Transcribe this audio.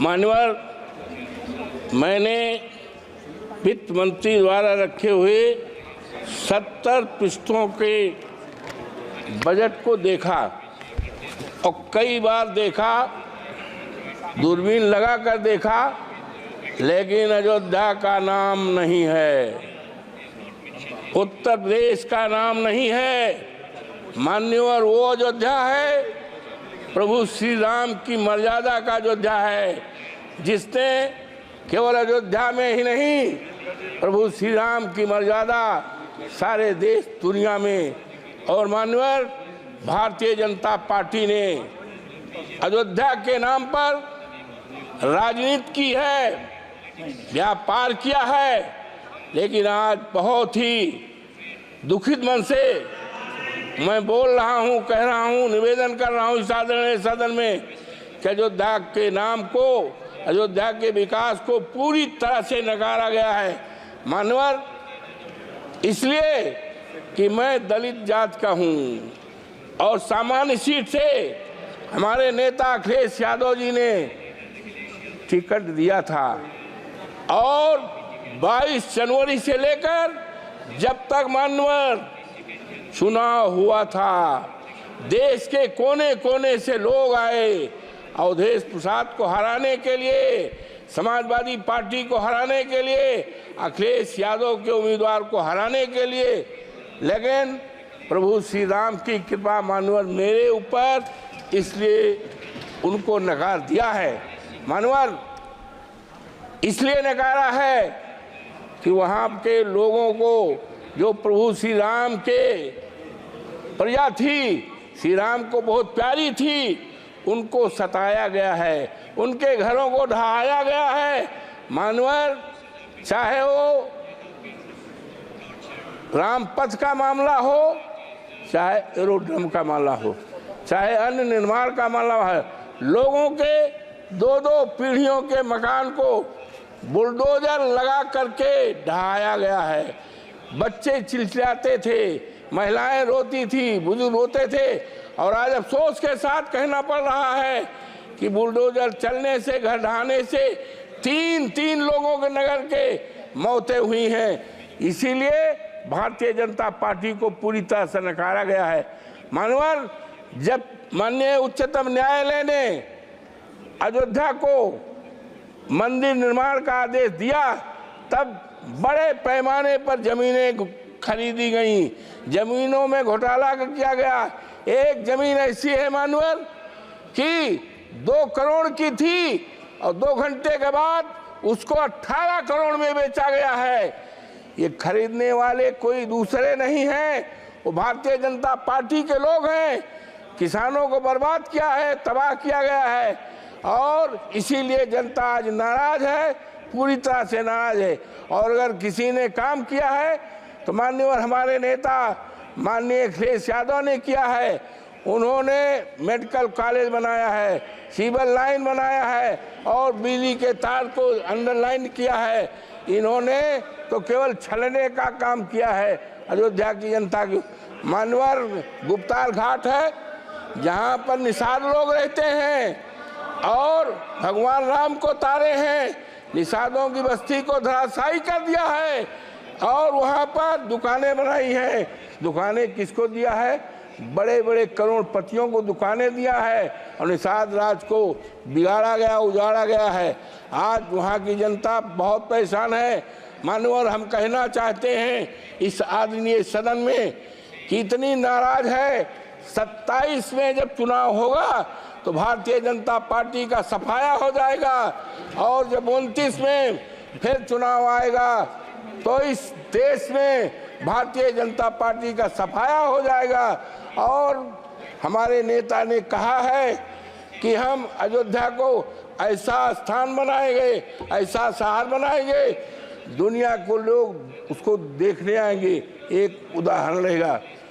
मान्यवर, मैंने वित्त मंत्री द्वारा रखे हुए 70 पृष्ठों के बजट को देखा और कई बार देखा, दूरबीन लगा कर देखा, लेकिन अयोध्या का नाम नहीं है, उत्तर प्रदेश का नाम नहीं है। मान्यवर, वो अयोध्या है प्रभु श्री राम की मर्यादा का अयोध्या है, जिसने केवल अयोध्या में ही नहीं, प्रभु श्री राम की मर्यादा सारे देश दुनिया में। और मान्यवर, भारतीय जनता पार्टी ने अयोध्या के नाम पर राजनीति की है, व्यापार किया है, लेकिन आज बहुत ही दुखित मन से मैं बोल रहा हूं, कह रहा हूं, निवेदन कर रहा हूं इस आदरणीय सदन में कि अयोध्या के नाम को, अयोध्या के विकास को पूरी तरह से नकारा गया है। मान्यवर, इसलिए कि मैं दलित जात का हूं और सामान्य सीट से हमारे नेता अखिलेश यादव जी ने टिकट दिया था और 22 जनवरी से लेकर जब तक मान्यवर चुनाव हुआ था, देश के कोने कोने से लोग आए अवधेश प्रसाद को हराने के लिए, समाजवादी पार्टी को हराने के लिए, अखिलेश यादव के उम्मीदवार को हराने के लिए। लेकिन प्रभु श्री राम की कृपा मान्यवर मेरे ऊपर, इसलिए उनको नकार दिया है। मान्यवर, इसलिए नकारा है कि वहाँ के लोगों को, जो प्रभु श्री राम के प्रजा थी, श्री राम को बहुत प्यारी थी, उनको सताया गया है, उनके घरों को ढहाया गया है। मान्यवर, चाहे वो राम पथ का मामला हो, चाहे एरोड्रम का मामला हो, चाहे अन्य निर्माण का मामला है, लोगों के 2-2 पीढ़ियों के मकान को बुलडोजर लगा करके ढहाया गया है। बच्चे चिल्लाते थे, महिलाएं रोती थी, बुजुर्ग रोते थे, और आज अफसोस के साथ कहना पड़ रहा है कि बुलडोजर चलने से, घर ढहाने से 3 लोगों के नगर के मौतें हुई हैं। इसीलिए भारतीय जनता पार्टी को पूरी तरह से नकारा गया है। मान्यवर, जब माननीय उच्चतम न्यायालय ने अयोध्या को मंदिर निर्माण का आदेश दिया, तब बड़े पैमाने पर जमीनें खरीदी गई, जमीनों में घोटाला किया गया। एक जमीन ऐसी है मान्यवर कि 2 करोड़ की थी और 2 घंटे के बाद उसको 18 करोड़ में बेचा गया है। ये खरीदने वाले कोई दूसरे नहीं हैं, वो भारतीय जनता पार्टी के लोग हैं। किसानों को बर्बाद किया है, तबाह किया गया है, और इसीलिए जनता आज नाराज है, पूरी तरह से नाराज है। और अगर किसी ने काम किया है तो माननीय हमारे नेता माननीय अखिलेश यादव ने किया है। उन्होंने मेडिकल कॉलेज बनाया है, सिविल लाइन बनाया है और बिजली के तार को अंडरलाइन किया है। इन्होंने तो केवल छलने का काम किया है अयोध्या की जनता की। मान्यवर, गुप्ताल घाट है जहाँ पर निषाद लोग रहते हैं और भगवान राम को तारे हैं, निषादों की बस्ती को धराशायी कर दिया है और वहाँ पर दुकानें बनाई हैं। दुकानें किसको दिया है? बड़े बड़े करोड़पतियों को दुकानें दिया है और निषाद राज को बिगाड़ा गया, उजाड़ा गया है। आज वहाँ की जनता बहुत परेशान है। मान्यवर, हम कहना चाहते हैं इस आदरणीय सदन में कि इतनी नाराज है, 27 में जब चुनाव होगा तो भारतीय जनता पार्टी का सफाया हो जाएगा और जब 29 में फिर चुनाव आएगा तो इस देश में भारतीय जनता पार्टी का सफाया हो जाएगा। और हमारे नेता ने कहा है कि हम अयोध्या को ऐसा स्थान बनाएंगे, ऐसा शहर बनाएंगे, दुनिया को लोग उसको देखने आएंगे। एक उदाहरण रहेगा,